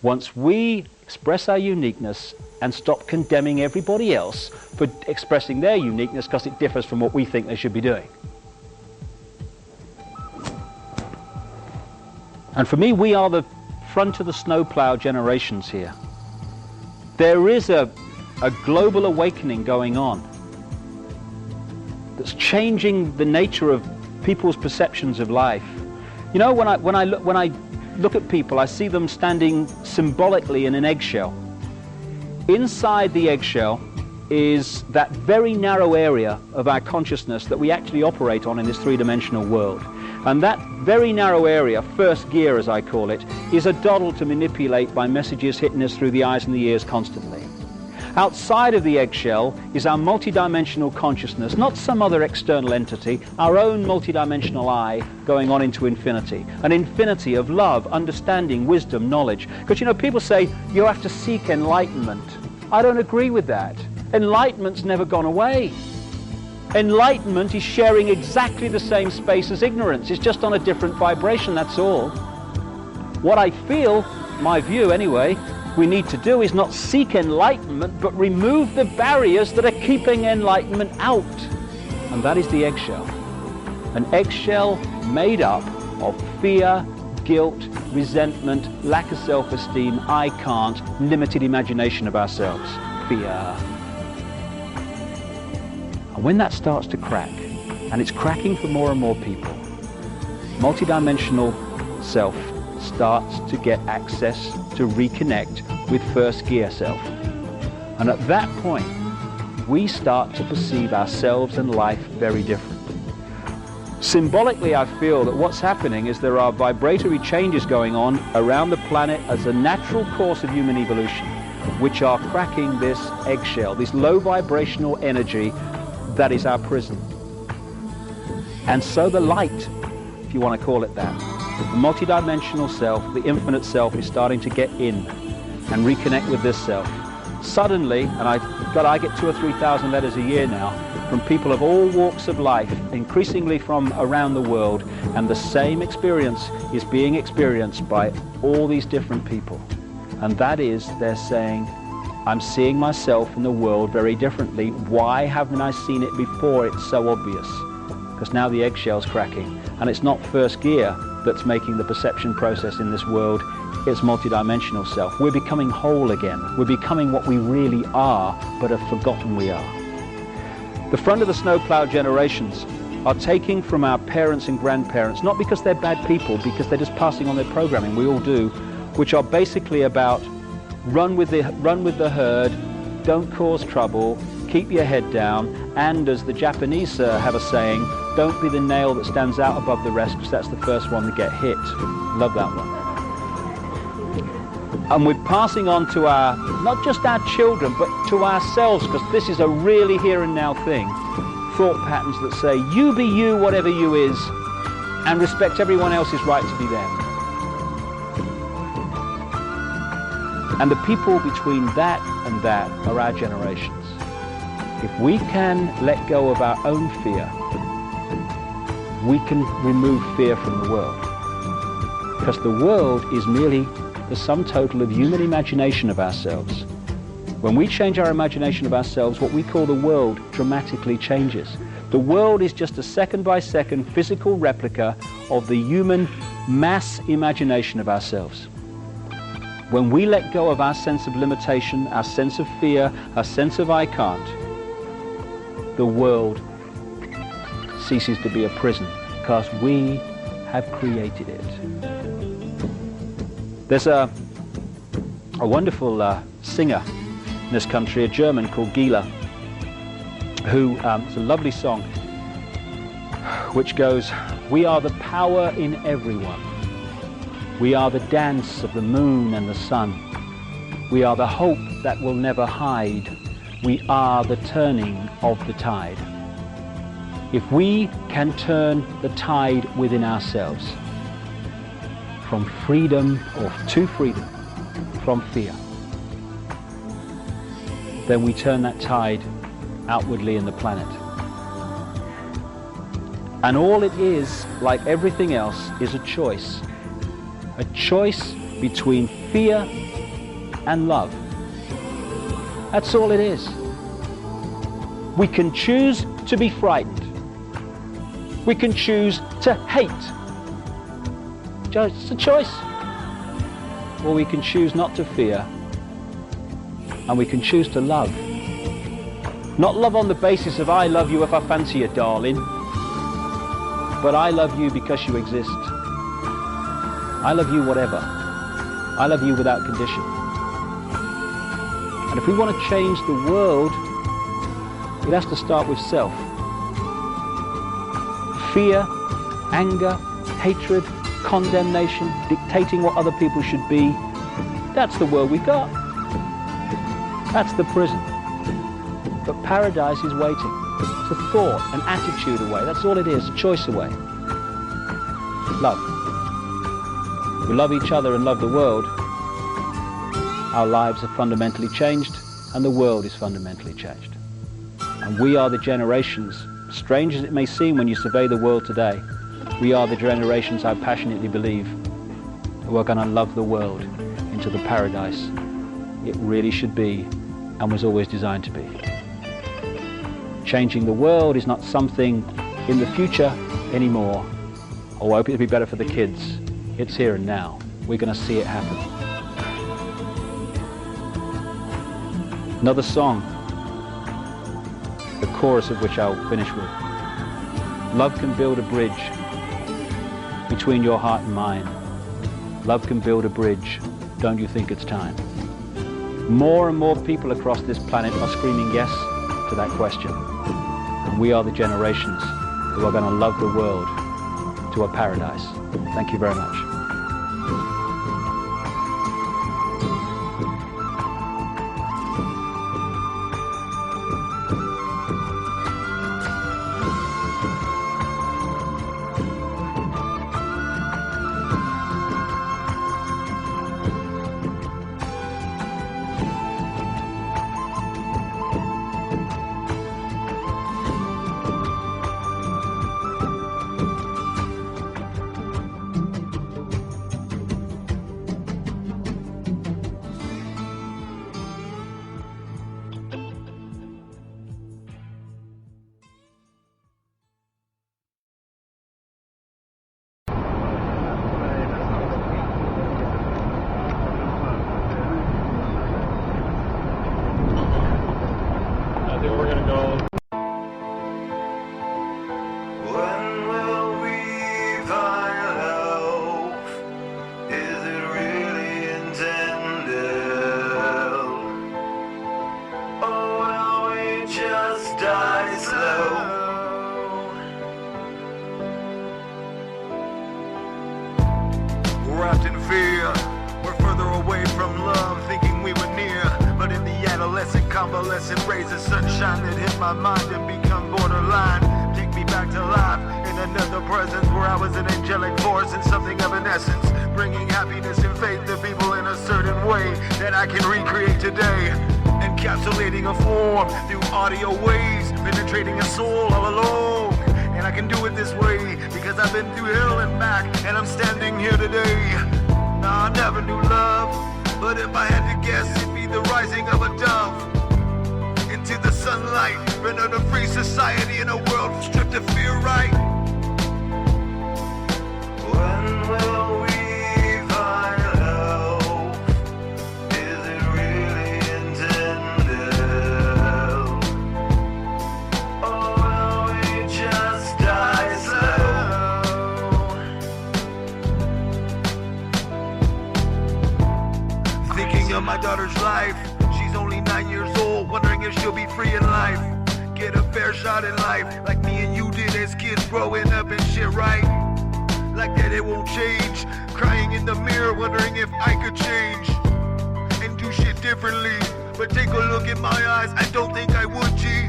Once we express our uniqueness and stop condemning everybody else for expressing their uniqueness because it differs from what we think they should be doing. And for me, we are the front of the snowplow generations here. There is a global awakening going on that's changing the nature of people's perceptions of life. You know, when I look at people, I see them standing symbolically in an eggshell. Inside the eggshell is that very narrow area of our consciousness that we actually operate on in this three-dimensional world. And that very narrow area, first gear as I call it, is a doddle to manipulate by messages hitting us through the eyes and the ears constantly. Outside of the eggshell is our multidimensional consciousness, not some other external entity, our own multidimensional I going on into infinity. An infinity of love, understanding, wisdom, knowledge. Because you know, people say you have to seek enlightenment. I don't agree with that. Enlightenment's never gone away. Enlightenment is sharing exactly the same space as ignorance. It's just on a different vibration, that's all. What I feel, my view anyway, we need to do is not seek enlightenment, but remove the barriers that are keeping enlightenment out. And that is the eggshell. An eggshell made up of fear, guilt, resentment, lack of self-esteem, I can't, limited imagination of ourselves. Fear. And when that starts to crack, and it's cracking for more and more people, multidimensional self starts to get access to reconnect with first gear self. And at that point, we start to perceive ourselves and life very different. Symbolically, I feel that what's happening is there are vibratory changes going on around the planet as a natural course of human evolution, which are cracking this eggshell, this low vibrational energy that is our prison. And so the light, if you want to call it that, the multidimensional self, the infinite self, is starting to get in and reconnect with this self. Suddenly, and I get 2,000 or 3,000 letters a year now from people of all walks of life, increasingly from around the world, and the same experience is being experienced by all these different people. And that is, they're saying, I'm seeing myself in the world very differently. Why haven't I seen it before? It's so obvious. Because now the eggshell's cracking. And it's not first gear that's making the perception process in this world. It's multidimensional self. We're becoming whole again. We're becoming what we really are, but have forgotten we are. The front of the snowplow generations are taking from our parents and grandparents, not because they're bad people, because they're just passing on their programming, we all do, which are basically about run with the herd, don't cause trouble, keep your head down, and as the Japanese have a saying, don't be the nail that stands out above the rest, because that's the first one to get hit. Love that one. And we're passing on to our, not just our children, but to ourselves, because this is a really here and now thing, thought patterns that say, you be you, whatever you is, and respect everyone else's right to be them. And the people between that and that are our generations. If we can let go of our own fear, we can remove fear from the world. Because the world is merely the sum total of human imagination of ourselves. When we change our imagination of ourselves, what we call the world dramatically changes. The world is just a second-by-second physical replica of the human mass imagination of ourselves. When we let go of our sense of limitation, our sense of fear, our sense of I can't, the world ceases to be a prison because we have created it. There's a wonderful singer in this country, a German called GrEENZILLA, who, it's a lovely song, which goes, we are the power in everyone. We are the dance of the moon and the sun. We are the hope that will never hide. We are the turning of the tide. If we can turn the tide within ourselves, from freedom or to freedom, from fear, then we turn that tide outwardly in the planet. And all it is, like everything else, is a choice. A choice between fear and love. That's all it is. We can choose to be frightened. We can choose to hate. It's a choice. Or we can choose not to fear, and we can choose to love. Not love on the basis of I love you if I fancy you, darling, but I love you because you exist. I love you whatever. I love you without condition. And if we want to change the world, it has to start with self. Fear, anger, hatred, condemnation, dictating what other people should be, that's the world we got. That's the prison. But paradise is waiting. It's a thought, an attitude away. That's all it is, a choice away. Love. If we love each other and love the world, our lives are fundamentally changed and the world is fundamentally changed. And we are the generations, strange as it may seem when you survey the world today, we are the generations, I passionately believe, who are going to love the world into the paradise it really should be and was always designed to be. Changing the world is not something in the future anymore, or I hope it'll be better for the kids. It's here and now. We're going to see it happen. Another song, the chorus of which I'll finish with. Love can build a bridge between your heart and mine. Love can build a bridge. Don't you think it's time? More and more people across this planet are screaming yes to that question. And we are the generations who are going to love the world to a paradise. Thank you very much. We're gonna go. When will we find love? Is it really intended? Or will we just die slow? We're wrapped in fear. We're further away from love, thinking we were near. But in the adolescent, convalescent rays of sunshine that hit my mind and become borderline. Take me back to life in another presence where I was an angelic force and something of an essence, bringing happiness and faith to people in a certain way that I can recreate today. Encapsulating a form through audio waves, penetrating a soul all alone. And I can do it this way because I've been through hell and back, and I'm standing here today. Now I never knew love, but if I had to guess, it'd be the rising of a dove into the sunlight, render a free society in a world stripped of fear, right? When will we find love? Is it really intended? Or will we just die slow? Thinking of my daughter's life. She's only 9 years old, wondering if she'll be free in life. Get a fair shot in life, like me and you did as kids growing up and shit, right? Like that it won't change. Crying in the mirror, wondering if I could change and do shit differently. But take a look in my eyes, I don't think I would, G.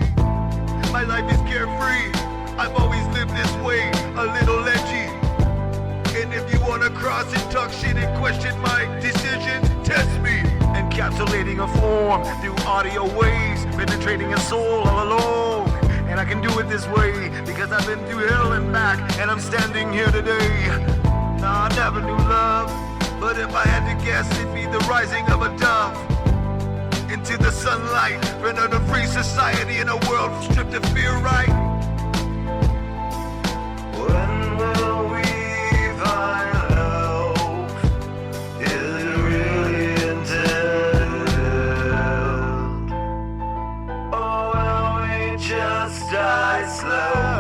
My life is carefree, I've always lived this way, a little edgy. And if you wanna cross and talk shit and question my decisions, test me. Encapsulating a form through audio waves, penetrating a soul all alone. And I can do it this way because I've been through hell and back, and I'm standing here today. Now I never knew love, But if I had to guess, it'd be the rising of a dove into the sunlight, render a free society in a world stripped of fear, right? When will we find hope? Is it really intended? Or will we just die slow?